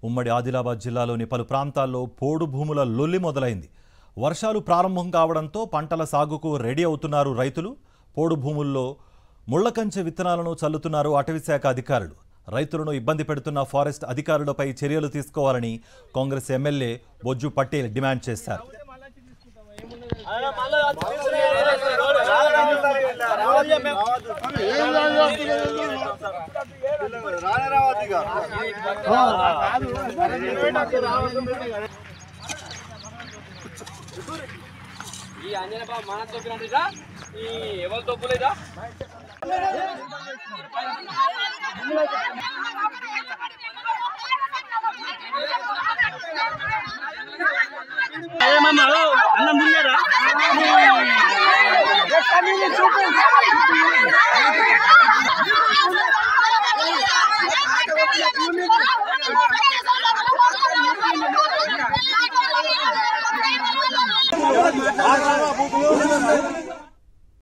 ఉమ్మడి ఆదిలాబాద్ జిల్లాలోని పలు ప్రాంతాల్లో పోడు భూముల లొల్లి మొదలైంది. వర్షాలు ప్రారంభం కావడంతో పంటల సాగుకు రెడీ అవుతున్నారు రైతులు. పోడు భూముల్లో ముళ్లకంచె విత్తనాలను చల్లుతున్నారు అటవీశాఖ అధికారులు. రైతులను ఇబ్బంది పెడుతున్న ఫారెస్ట్ అధికారులపై చర్యలు తీసుకోవాలని కాంగ్రెస్ ఎమ్మెల్యే బొజ్జు పటేల్ డిమాండ్ చేశారు. ఈ అంజన బాబు మన తొప్పినట్టుగా ఈ ఎవరు తొప్పులేదా అన్నం తిన్నారా Agora,